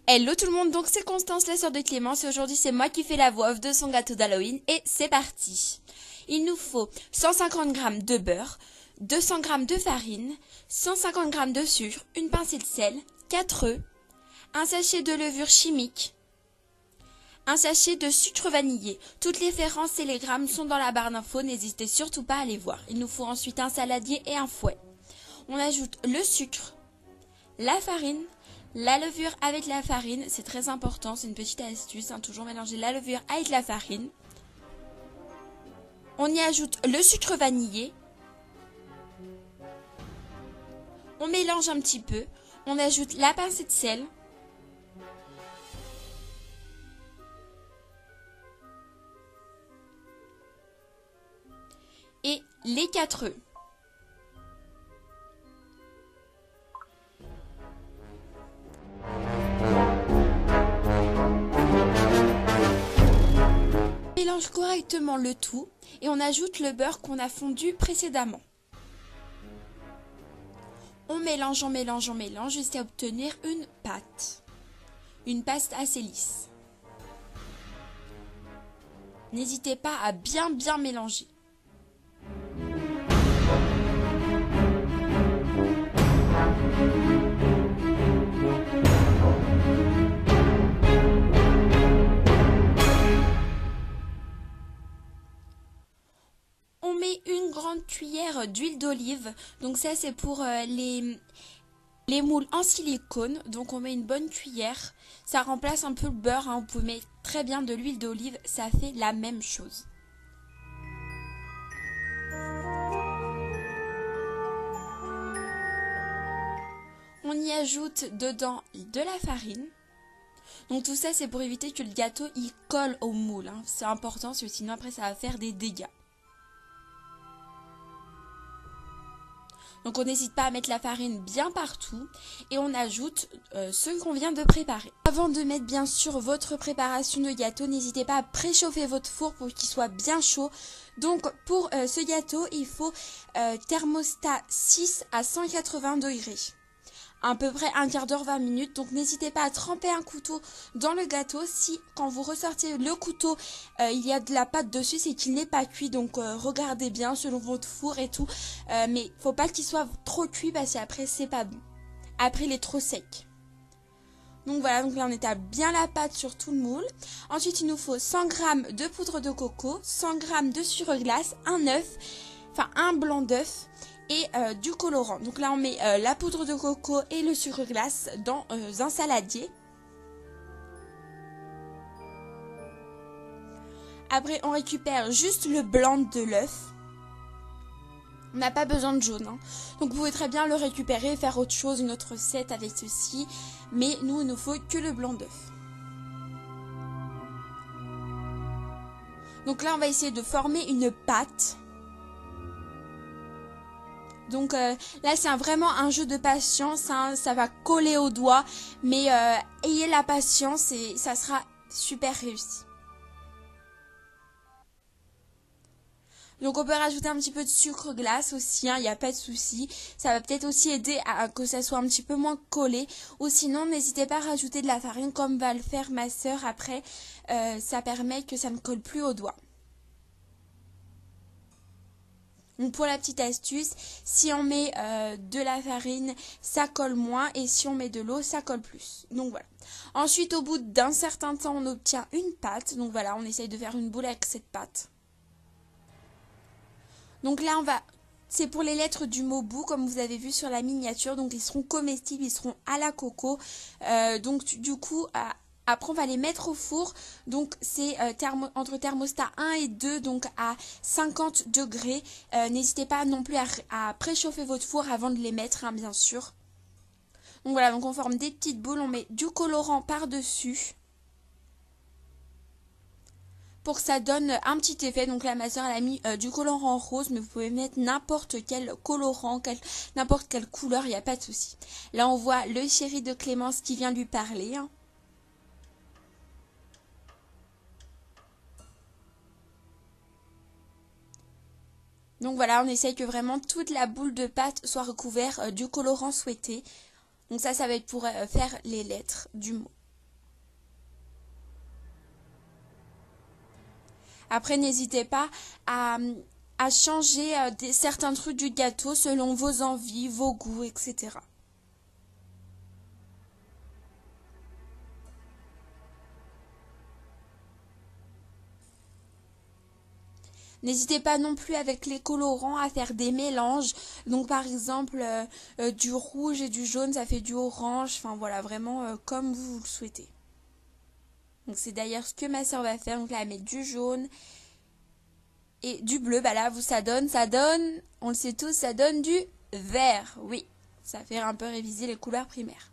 Hello tout le monde, donc c'est Constance, la sœur de Clémence, et aujourd'hui c'est moi qui fais la voix off de son gâteau d'Halloween, et c'est parti. Il nous faut 150 g de beurre, 200 g de farine, 150 g de sucre, une pincée de sel, 4 œufs, un sachet de levure chimique, un sachet de sucre vanillé. Toutes les références et les grammes sont dans la barre d'infos, n'hésitez surtout pas à les voir. Il nous faut ensuite un saladier et un fouet. On ajoute le sucre, la farine, la levure avec la farine, c'est très important, c'est une petite astuce, toujours mélanger la levure avec la farine. On y ajoute le sucre vanillé. On mélange un petit peu. On ajoute la pincée de sel. Et les 4 œufs. On mélange correctement le tout et on ajoute le beurre qu'on a fondu précédemment. On mélange jusqu'à obtenir une pâte. Une pâte assez lisse. N'hésitez pas à bien mélanger. On met une grande cuillère d'huile d'olive, donc ça c'est pour les moules en silicone, donc on met une bonne cuillère, ça remplace un peu le beurre, vous pouvez mettre très bien de l'huile d'olive, ça fait la même chose. On y ajoute dedans de la farine. Donc tout ça c'est pour éviter que le gâteau il colle au moule, c'est important parce que sinon après ça va faire des dégâts. Donc on n'hésite pas à mettre la farine bien partout et on ajoute ce qu'on vient de préparer. Avant de mettre bien sûr votre préparation de gâteau, n'hésitez pas à préchauffer votre four pour qu'il soit bien chaud. Donc pour ce gâteau, il faut thermostat 6 à 180 degrés. À peu près un quart d'heure, 20 minutes. Donc n'hésitez pas à tremper un couteau dans le gâteau. Si quand vous ressortez le couteau, il y a de la pâte dessus, c'est qu'il n'est pas cuit. Donc regardez bien selon votre four et tout. Mais faut pas qu'il soit trop cuit parce qu'après c'est pas bon. Après il est trop sec. Donc voilà, donc là on étale bien la pâte sur tout le moule. Ensuite il nous faut 100 g de poudre de coco, 100 g de sucre glace, un œuf, enfin un blanc d'œuf. Et du colorant. Donc là on met la poudre de coco et le sucre glace dans un saladier. Après on récupère juste le blanc de l'œuf. On n'a pas besoin de jaune. Donc vous pouvez très bien le récupérer et faire autre chose, une autre recette avec ceci. Mais nous il nous faut que le blanc d'œuf. Donc là on va essayer de former une pâte. Donc là c'est vraiment un jeu de patience, ça va coller au doigt, mais ayez la patience et ça sera super réussi. Donc on peut rajouter un petit peu de sucre glace aussi, il n'y a pas de souci. Ça va peut-être aussi aider à que ça soit un petit peu moins collé. Ou sinon n'hésitez pas à rajouter de la farine comme va le faire ma soeur après. Ça permet que ça ne colle plus au doigt. Donc pour la petite astuce, si on met de la farine, ça colle moins et si on met de l'eau, ça colle plus. Donc voilà. Ensuite, au bout d'un certain temps, on obtient une pâte. Donc voilà, on essaye de faire une boule avec cette pâte. Donc là, c'est pour les lettres du mot bout, comme vous avez vu sur la miniature. Donc ils seront comestibles, ils seront à la coco. Donc du coup, après, on va les mettre au four, donc c'est entre thermostat 1 et 2, donc à 50 degrés. N'hésitez pas non plus à préchauffer votre four avant de les mettre, bien sûr. Donc voilà, donc on forme des petites boules, on met du colorant par-dessus. Pour que ça donne un petit effet, donc là ma soeur elle a mis du colorant rose, mais vous pouvez mettre n'importe quel colorant, n'importe quelle couleur, il n'y a pas de souci. Là on voit le chéri de Clémence qui vient lui parler. Donc voilà, on essaye que vraiment toute la boule de pâte soit recouverte du colorant souhaité. Donc ça va être pour faire les lettres du mot. Après, n'hésitez pas à changer certains trucs du gâteau selon vos envies, vos goûts, etc. N'hésitez pas non plus avec les colorants à faire des mélanges. Donc par exemple du rouge et du jaune, ça fait du orange. Enfin voilà, vraiment comme vous le souhaitez. Donc c'est d'ailleurs ce que ma soeur va faire. Donc là elle met du jaune et du bleu. Bah là ça donne, on le sait tous, ça donne du vert. Oui, ça fait un peu réviser les couleurs primaires.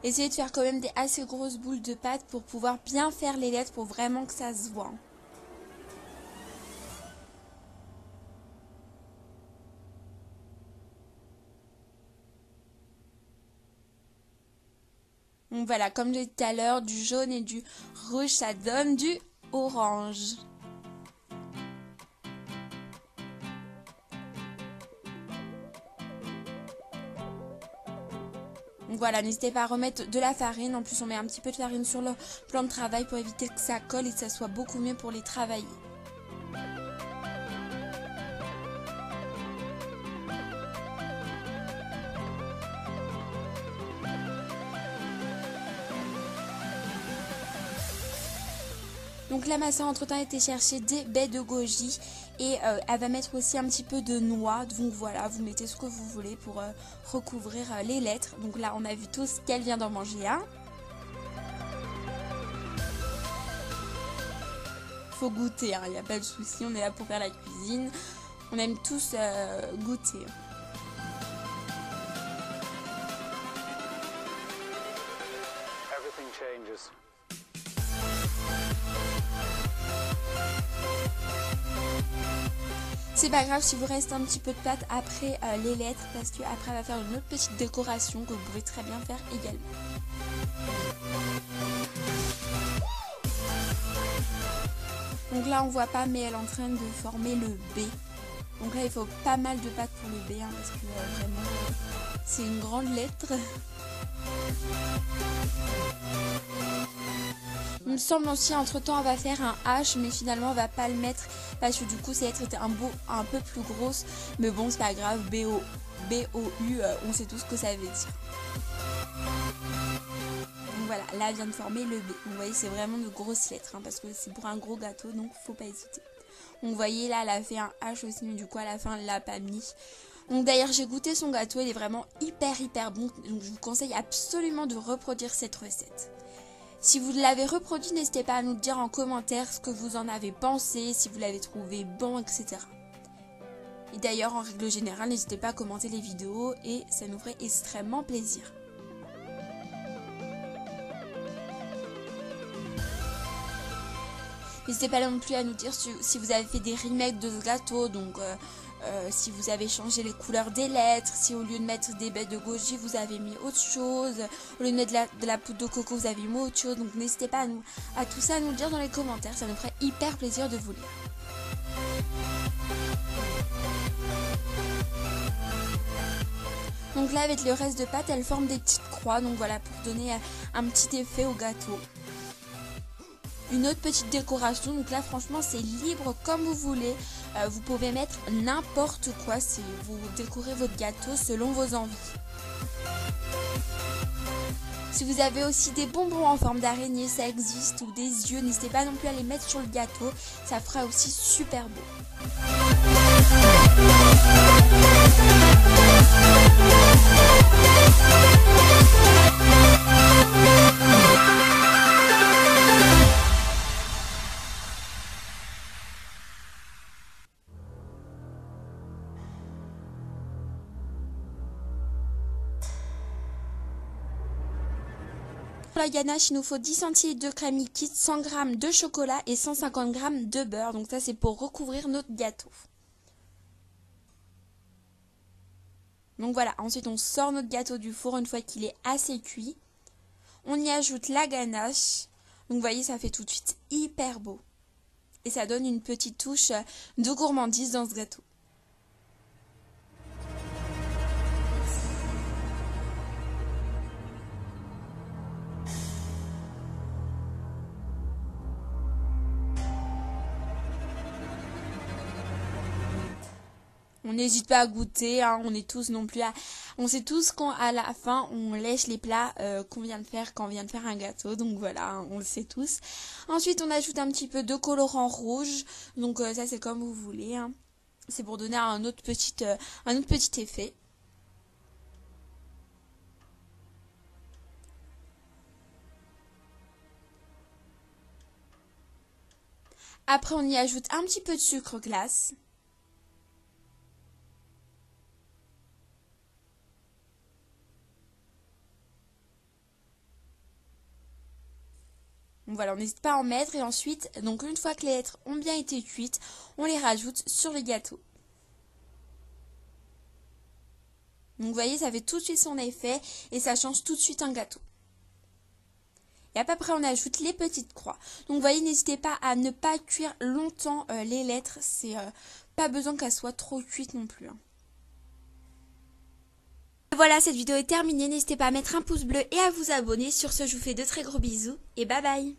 Essayez de faire quand même des assez grosses boules de pâte pour pouvoir bien faire les lettres pour vraiment que ça se voit. Donc voilà, comme je disais tout à l'heure, du jaune et du rouge, ça donne du orange. Donc voilà, n'hésitez pas à remettre de la farine. En plus, on met un petit peu de farine sur le plan de travail pour éviter que ça colle et que ça soit beaucoup mieux pour les travailler. Donc là, ma soeur, entre-temps, a été chercher des baies de goji et elle va mettre aussi un petit peu de noix. Donc voilà, vous mettez ce que vous voulez pour recouvrir les lettres. Donc là, on a vu tous qu'elle vient d'en manger un. Faut goûter, il n'y a pas de souci, on est là pour faire la cuisine. On aime tous goûter. Everything changes. C'est pas grave si vous reste un petit peu de pâte après les lettres parce qu'après elle va faire une autre petite décoration que vous pouvez très bien faire également. Donc là on voit pas mais elle est en train de former le B. Donc là il faut pas mal de pâte pour le B parce que vraiment c'est une grande lettre. Il me semble aussi entre temps elle va faire un H mais finalement on va pas le mettre parce que du coup ces lettres étaient un peu plus grosses, mais bon c'est pas grave. B-O-U, on sait tous ce que ça veut dire. Donc voilà, là elle vient de former le B. Vous voyez c'est vraiment de grosses lettres parce que c'est pour un gros gâteau donc faut pas hésiter. Donc vous voyez là elle a fait un H aussi mais du coup à la fin elle l'a pas mis. Donc d'ailleurs j'ai goûté son gâteau, il est vraiment hyper bon, donc je vous conseille absolument de reproduire cette recette. Si vous l'avez reproduit, n'hésitez pas à nous dire en commentaire ce que vous en avez pensé, si vous l'avez trouvé bon, etc. Et d'ailleurs, en règle générale, n'hésitez pas à commenter les vidéos et ça nous ferait extrêmement plaisir. N'hésitez pas non plus à nous dire si vous avez fait des remakes de ce gâteau, donc si vous avez changé les couleurs des lettres, si au lieu de mettre des baies de goji, vous avez mis autre chose, au lieu de mettre de la poudre de coco, vous avez mis autre chose. Donc n'hésitez pas à tout ça à nous le dire dans les commentaires, ça nous ferait hyper plaisir de vous lire. Donc là avec le reste de pâte, elle forme des petites croix, donc voilà pour donner un petit effet au gâteau. Une autre petite décoration, donc là franchement c'est libre comme vous voulez, vous pouvez mettre n'importe quoi, vous décorez votre gâteau selon vos envies. Si vous avez aussi des bonbons en forme d'araignée, ça existe, ou des yeux, n'hésitez pas non plus à les mettre sur le gâteau, ça fera aussi super beau. Pour la ganache, il nous faut 10 cl de crème liquide, 100 g de chocolat et 150 g de beurre. Donc ça, c'est pour recouvrir notre gâteau. Donc voilà, ensuite on sort notre gâteau du four une fois qu'il est assez cuit. On y ajoute la ganache. Donc vous voyez, ça fait tout de suite hyper beau. Et ça donne une petite touche de gourmandise dans ce gâteau. On n'hésite pas à goûter, hein, on est tous non plus on sait tous qu'à la fin on lèche les plats qu'on vient de faire quand on vient de faire un gâteau, donc voilà, hein, on le sait tous. Ensuite on ajoute un petit peu de colorant rouge, donc ça c'est comme vous voulez, hein. C'est pour donner un autre petit effet. Après on y ajoute un petit peu de sucre glace. Donc voilà, on n'hésite pas à en mettre et ensuite, donc une fois que les lettres ont bien été cuites, on les rajoute sur le gâteau. Donc vous voyez, ça fait tout de suite son effet et ça change tout de suite un gâteau. Et après on ajoute les petites croix. Donc vous voyez, n'hésitez pas à ne pas cuire longtemps les lettres, c'est pas besoin qu'elles soient trop cuites non plus, hein. Voilà, cette vidéo est terminée, n'hésitez pas à mettre un pouce bleu et à vous abonner. Sur ce, je vous fais de très gros bisous et bye bye.